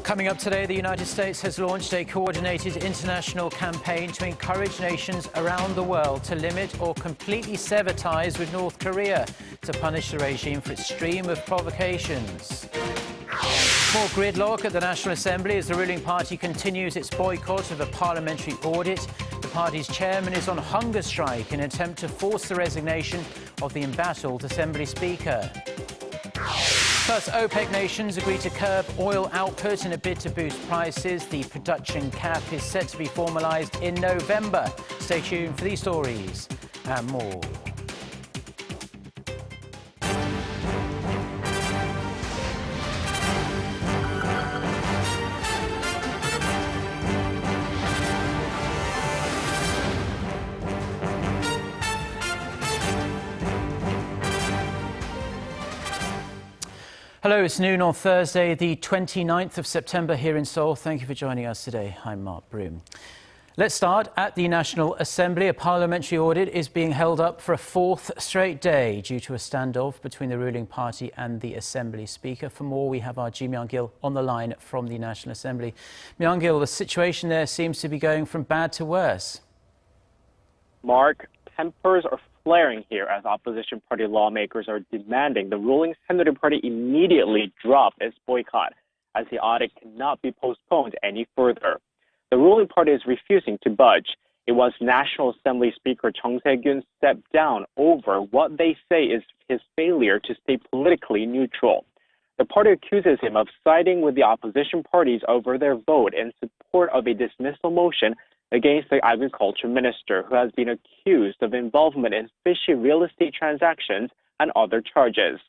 Coming up today, the United States has launched a coordinated international campaign to encourage nations around the world to limit or completely sever ties with North Korea to punish the regime for its stream of provocations. More gridlock at the National Assembly as the ruling party continues its boycott of a parliamentary audit. The party's chairman is on hunger strike in an attempt to force the resignation of the embattled Assembly Speaker. Plus, OPEC nations agree to curb oil output in a bid to boost prices. The production cap is set to be formalized in November. Stay tuned for these stories and more. Hello, it's noon on Thursday, the 29th of September here in Seoul. Thank you for joining us today. I'm Mark Broom. Let's start at the National Assembly. A parliamentary audit is being held up for a fourth straight day due to a standoff between the ruling party and the Assembly Speaker. For more, we have our Ji Myung-gil on the line from the National Assembly. Myung-gil, the situation there seems to be going from bad to worse. Mark, tempers are flaring here as opposition party lawmakers are demanding the ruling Senator Party immediately drop its boycott, as the audit cannot be postponed any further. The ruling party is refusing to budge. It wants National Assembly Speaker Chung Se-kyun step down over what they say is his failure to stay politically neutral. The party accuses him of siding with the opposition parties over their vote in support of a dismissal motion against the agriculture minister, who has been accused of involvement in fishy real estate transactions and other charges.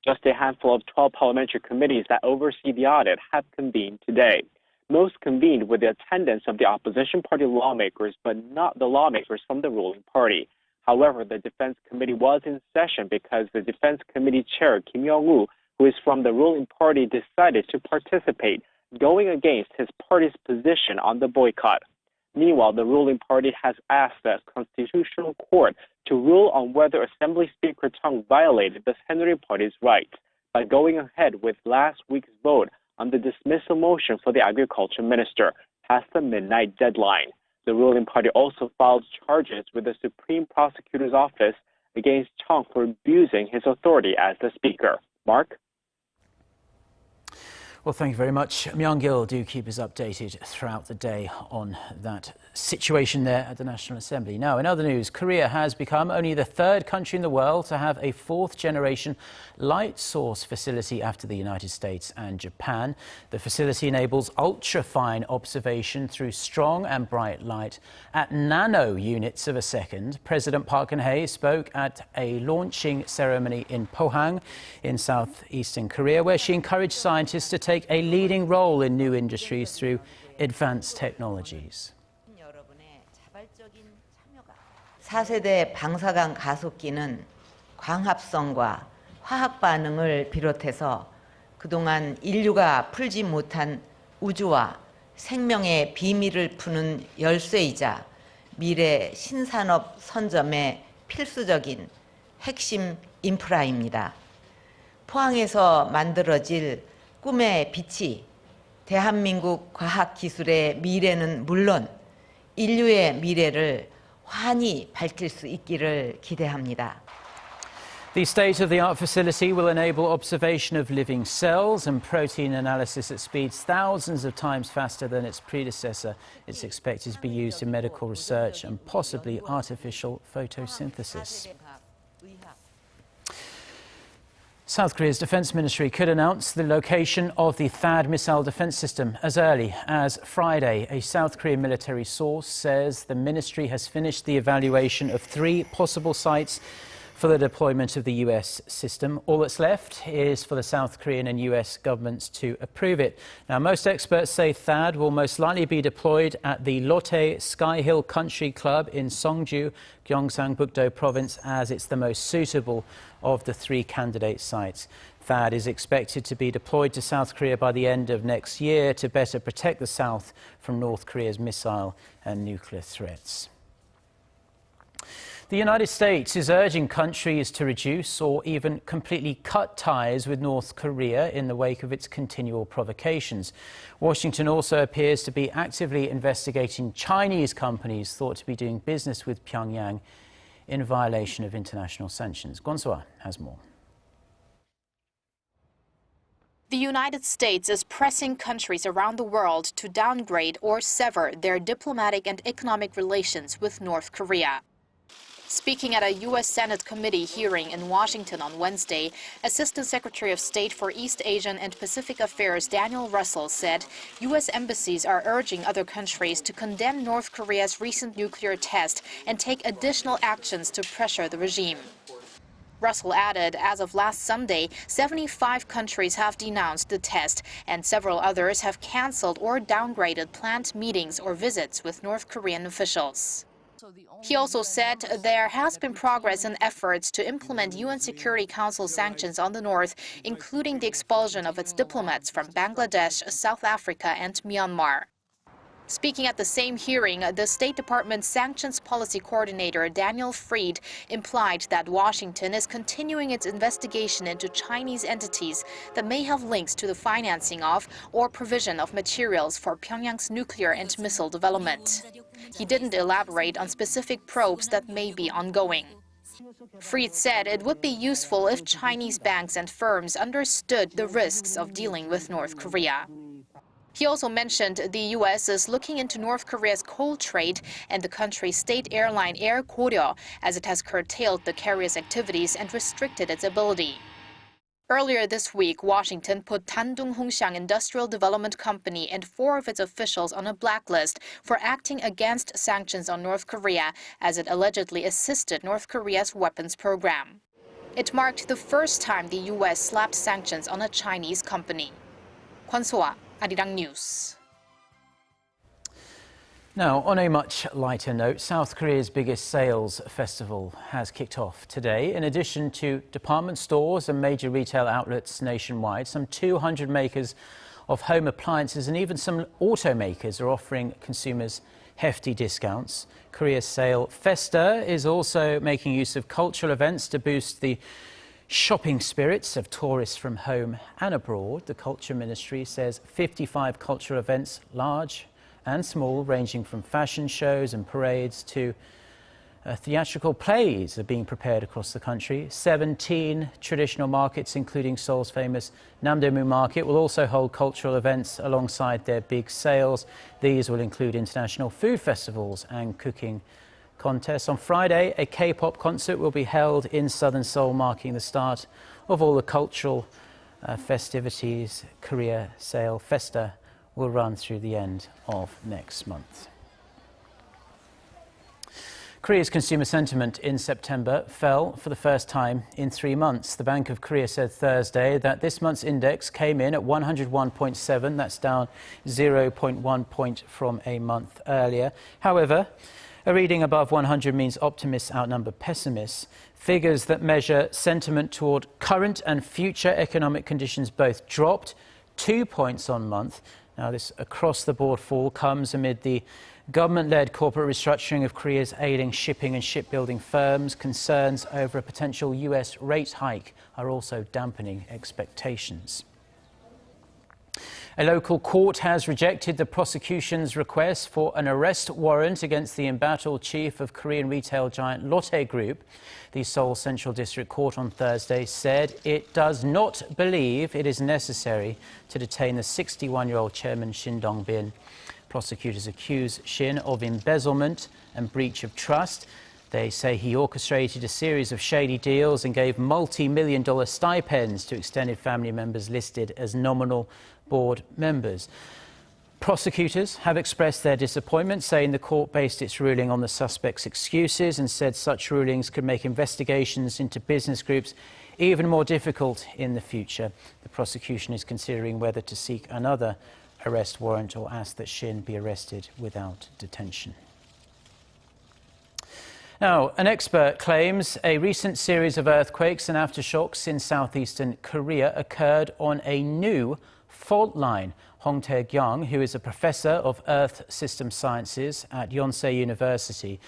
Just a handful of 12 parliamentary committees that oversee the audit have convened today. Most convened with the attendance of the opposition party lawmakers, but not the lawmakers from the ruling party. However, the Defense Committee was in session because the Defense Committee Chair Kim Young-woo, who is from the ruling party, decided to participate, going against his party's position on the boycott. Meanwhile, the ruling party has asked the Constitutional Court to rule on whether Assembly Speaker Chung violated the Senator Party's rights by going ahead with last week's vote on the dismissal motion for the agriculture minister past the midnight deadline. The ruling party also filed charges with the Supreme Prosecutor's Office against Chung for abusing his authority as the speaker. Mark? Well, thank you very much. Myung-gil, do keep us updated throughout the day on that situation there at the National Assembly. Now, in other news, Korea has become only the third country in the world to have a fourth-generation light source facility after the United States and Japan. The facility enables ultra-fine observation through strong and bright light at nano units of a second. President Park Geun-hye spoke at a launching ceremony in Pohang in southeastern Korea, where she encouraged scientists to take a leading role in new industries through advanced technologies. 4세대 방사능 가속기는 광합성과 화학 반응을 비롯해서 그동안 인류가 풀지 못한 우주와 생명의 비밀을 푸는 열쇠이자 미래 신산업 선점의 필수적인 핵심 인프라입니다. 포항에서 만들어질 꿈의 빛이 대한민국 과학기술의 미래는 물론 인류의 미래를 환히 밝힐 수 있기를 기대합니다. The state-of-the-art facility will enable observation of living cells and protein analysis at speeds thousands of times faster than its predecessor. It's expected to be used in medical research and possibly artificial photosynthesis. South Korea's defense ministry could announce the location of the THAAD missile defense system as early as Friday. A South Korean military source says the ministry has finished the evaluation of 3 possible sites for the deployment of the US system. All that's left is for the South Korean and US governments to approve it. Now, most experts say THAAD will most likely be deployed at the Lotte Sky Hill Country Club in Seongju, Gyeongsangbuk-do province, as it's the most suitable of the 3 candidate sites. THAAD is expected to be deployed to South Korea by the end of next year to better protect the South from North Korea's missile and nuclear threats. The United States is urging countries to reduce or even completely cut ties with North Korea in the wake of its continual provocations. Washington also appears to be actively investigating Chinese companies thought to be doing business with Pyongyang in violation of international sanctions. Gwon-soa has more. The United States is pressing countries around the world to downgrade or sever their diplomatic and economic relations with North Korea. Speaking at a U.S. Senate committee hearing in Washington on Wednesday, Assistant Secretary of State for East Asian and Pacific Affairs Daniel Russel said U.S. embassies are urging other countries to condemn North Korea's recent nuclear test and take additional actions to pressure the regime. Russel added, as of last Sunday, 75 countries have denounced the test, and several others have canceled or downgraded planned meetings or visits with North Korean officials. He also said there has been progress in efforts to implement UN Security Council sanctions on the North, including the expulsion of its diplomats from Bangladesh, South Africa, and Myanmar. Speaking at the same hearing, the State Department Sanctions Policy Coordinator Daniel Fried implied that Washington is continuing its investigation into Chinese entities that may have links to the financing of or provision of materials for Pyongyang's nuclear and missile development. He didn't elaborate on specific probes that may be ongoing. Fried said it would be useful if Chinese banks and firms understood the risks of dealing with North Korea. He also mentioned the U.S. is looking into North Korea's coal trade and the country's state airline Air Koryo, as it has curtailed the carrier's activities and restricted its ability. Earlier this week, Washington put Dandong Hongxiang Industrial Development Company and 4 of its officials on a blacklist for acting against sanctions on North Korea, as it allegedly assisted North Korea's weapons program. It marked the first time the U.S. slapped sanctions on a Chinese company. Gwon-soa, Arirang News. Now, on a much lighter note, South Korea's biggest sales festival has kicked off today. In addition to department stores and major retail outlets nationwide, some 200 makers of home appliances and even some automakers are offering consumers hefty discounts. Korea's sale Festa is also making use of cultural events to boost the shopping spirits of tourists from home and abroad. The Culture Ministry says 55 cultural events, large and small, ranging from fashion shows and parades to theatrical plays, are being prepared across the country. 17 traditional markets, including Seoul's famous Namdaemun Market, will also hold cultural events alongside their big sales. These will include international food festivals and cooking contests. On Friday, a K-pop concert will be held in southern Seoul, marking the start of all the cultural festivities. Korea Sale Festa will run through the end of next month. Korea's consumer sentiment in September fell for the first time in 3 months. The Bank of Korea said Thursday that this month's index came in at 101.7. That's down 0.1 point from a month earlier. However, a reading above 100 means optimists outnumber pessimists. Figures that measure sentiment toward current and future economic conditions both dropped 2 points on month. Now, this across-the-board fall comes amid the government-led corporate restructuring of Korea's ailing shipping and shipbuilding firms. Concerns over a potential U.S. rate hike are also dampening expectations. A local court has rejected the prosecution's request for an arrest warrant against the embattled chief of Korean retail giant Lotte Group. The Seoul Central District Court on Thursday said it does not believe it is necessary to detain the 61-year-old chairman Shin Dong-bin. Prosecutors accuse Shin of embezzlement and breach of trust. They say he orchestrated a series of shady deals and gave multi-million-dollar stipends to extended family members listed as nominal board members. Prosecutors have expressed their disappointment, saying the court based its ruling on the suspect's excuses and said such rulings could make investigations into business groups even more difficult in the future. The prosecution is considering whether to seek another arrest warrant or ask that Shin be arrested without detention. Now, an expert claims a recent series of earthquakes and aftershocks in southeastern Korea occurred on a new fault line. Hong Tae-kyung, who is a professor of Earth System Sciences at Yonsei University,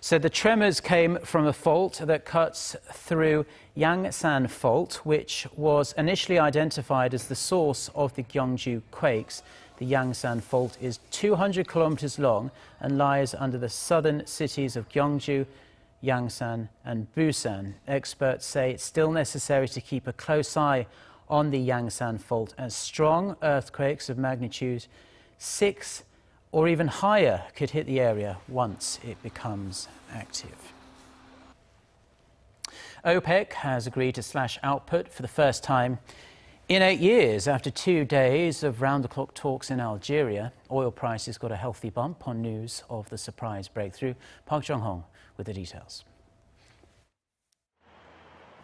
said the tremors came from a fault that cuts through Yangsan Fault, which was initially identified as the source of the Gyeongju quakes. The Yangsan Fault is 200 kilometers long and lies under the southern cities of Gyeongju, Yangsan and Busan. Experts say it's still necessary to keep a close eye on the Yangsan Fault, as strong earthquakes of magnitude 6 or even higher could hit the area once it becomes active. OPEC has agreed to slash output for the first time in 8 years. After 2 days of round-the-clock talks in Algeria, oil prices got a healthy bump on news of the surprise breakthrough. Park Jong-hong with the details.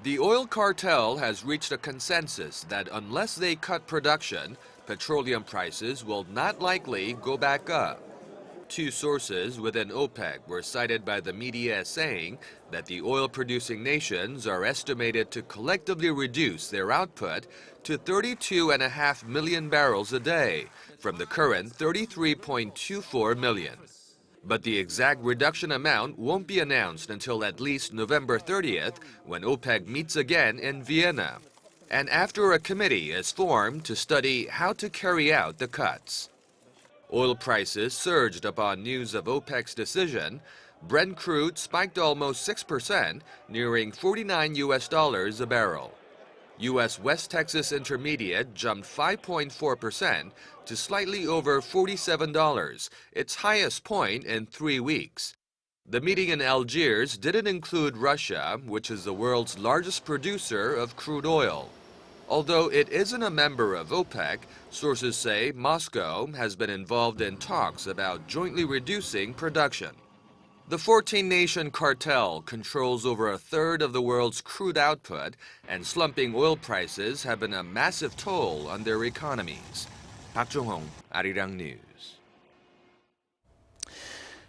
The oil cartel has reached a consensus that unless they cut production, petroleum prices will not likely go back up. Two sources within OPEC were cited by the media as saying that the oil-producing nations are estimated to collectively reduce their output to 32.5 million barrels a day from the current 33.24 million. But the exact reduction amount won't be announced until at least November 30th, when OPEC meets again in Vienna, and after a committee is formed to study how to carry out the cuts. Oil prices surged upon news of OPEC's decision. Brent crude spiked almost 6%, nearing $49 a barrel. U.S. West Texas Intermediate jumped 5.4% to slightly over $47, its highest point in 3 weeks. The meeting in Algiers didn't include Russia, which is the world's largest producer of crude oil. Although it isn't a member of OPEC, sources say Moscow has been involved in talks about jointly reducing production. The 14-nation cartel controls over a third of the world's crude output, and slumping oil prices have been a massive toll on their economies. Park Jong-hong, Arirang News.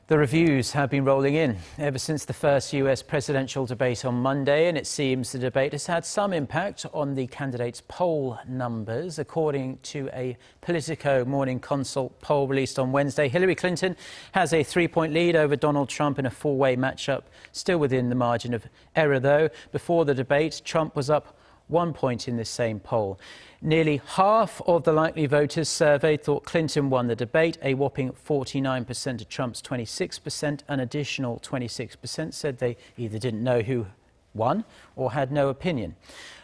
The reviews have been rolling in ever since the first US presidential debate on Monday, and it seems the debate has had some impact on the candidates' poll numbers. According to a Politico Morning Consult poll released on Wednesday, Hillary Clinton has a 3-point lead over Donald Trump in a four-way matchup, still within the margin of error, though. Before the debate, Trump was up 1 point in this same poll. Nearly half of the likely voters surveyed thought Clinton won the debate. A whopping 49% of Trump's 26%. An additional 26% said they either didn't know who won or had no opinion.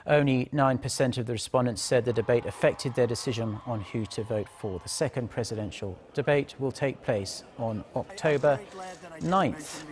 Only 9% of the respondents said the debate affected their decision on who to vote for. The second presidential debate will take place on October 9th.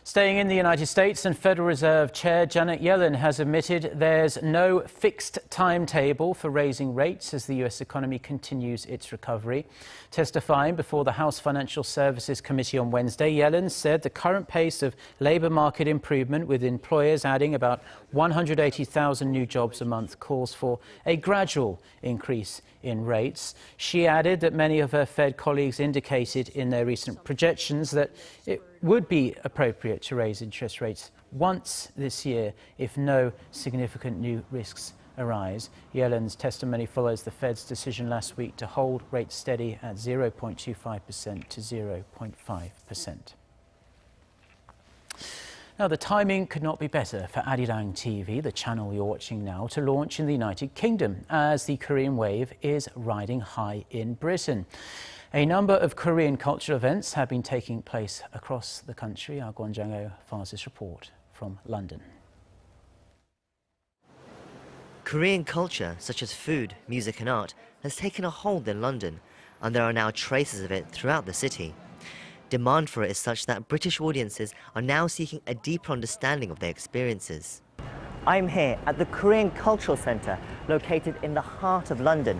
Staying in the United States, and Federal Reserve Chair Janet Yellen has admitted there's no fixed timetable for raising rates as the U.S. economy continues its recovery. Testifying before the House Financial Services Committee on Wednesday, Yellen said the current pace of labor market improvement, with employers adding about 180,000 new jobs a month, calls for a gradual increase in rates. She added that many of her Fed colleagues indicated in their recent projections that it would be appropriate to raise interest rates once this year if no significant new risks arise. Yellen's testimony follows the Fed's decision last week to hold rates steady at 0.25% to 0.5%. Now, the timing could not be better for Arirang TV, the channel you're watching now, to launch in the United Kingdom as the Korean wave is riding high in Britain. A number of Korean cultural events have been taking place across the country. Our Kwon Jang-ho files this report from London. Korean culture, such as food, music and art, has taken a hold in London, and there are now traces of it throughout the city. Demand for it is such that British audiences are now seeking a deeper understanding of their experiences. I'm here at the Korean Cultural Centre, located in the heart of London.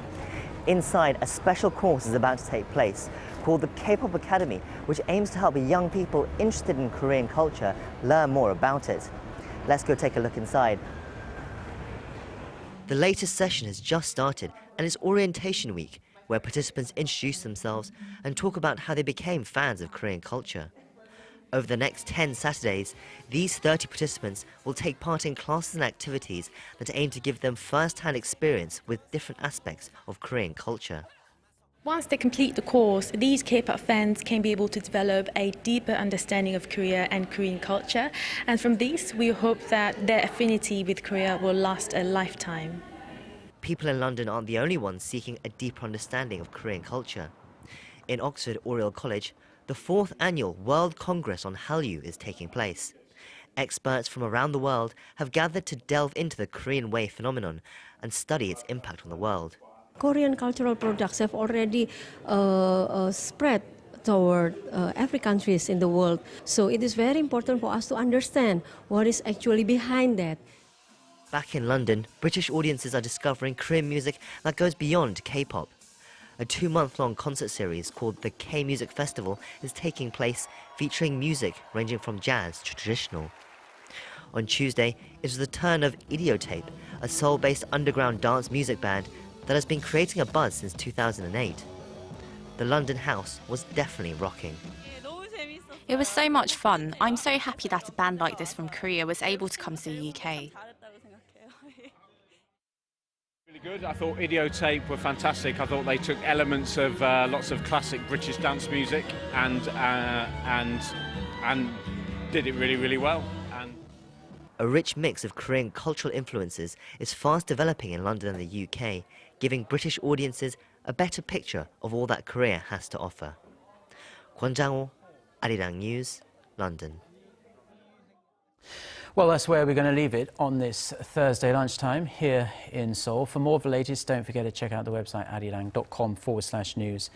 Inside, a special course is about to take place called the K-pop Academy, which aims to help young people interested in Korean culture learn more about it. Let's go take a look inside. The latest session has just started, and it's orientation week, where participants introduce themselves and talk about how they became fans of Korean culture. Over the next 10 Saturdays, these 30 participants will take part in classes and activities that aim to give them first-hand experience with different aspects of Korean culture. Once they complete the course, these K-pop fans can be able to develop a deeper understanding of Korea and Korean culture, and from this we hope that their affinity with Korea will last a lifetime. People in London aren't the only ones seeking a deeper understanding of Korean culture. In Oxford Oriel College, the 4th annual World Congress on Hallyu is taking place. Experts from around the world have gathered to delve into the Korean Wave phenomenon and study its impact on the world. Korean cultural products have already spread toward every countries in the world. So it is very important for us to understand what is actually behind that. Back in London, British audiences are discovering Korean music that goes beyond K-pop. A 2-month-long concert series called the K-Music Festival is taking place, featuring music ranging from jazz to traditional. On Tuesday, it was the turn of Idiotape, a Seoul-based underground dance music band that has been creating a buzz since 2008. The London house was definitely rocking. It was so much fun. I'm so happy that a band like this from Korea was able to come to the UK. Really good. I thought Idiotape were fantastic. I thought they took elements of lots of classic British dance music and did it really, really well. A rich mix of Korean cultural influences is fast developing in London and the UK, giving British audiences a better picture of all that Korea has to offer. Kwon Jang-ho, Arirang News, London. Well, that's where we're going to leave it on this Thursday lunchtime here in Seoul. For more of the latest, don't forget to check out the website arirang.com/news.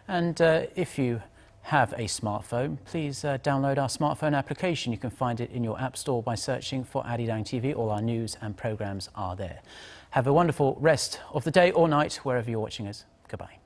And if you have a smartphone, please download our smartphone application. You can find it in your app store by searching for Arirang TV. All our news and programs are there. Have a wonderful rest of the day or night, wherever you're watching us. Goodbye.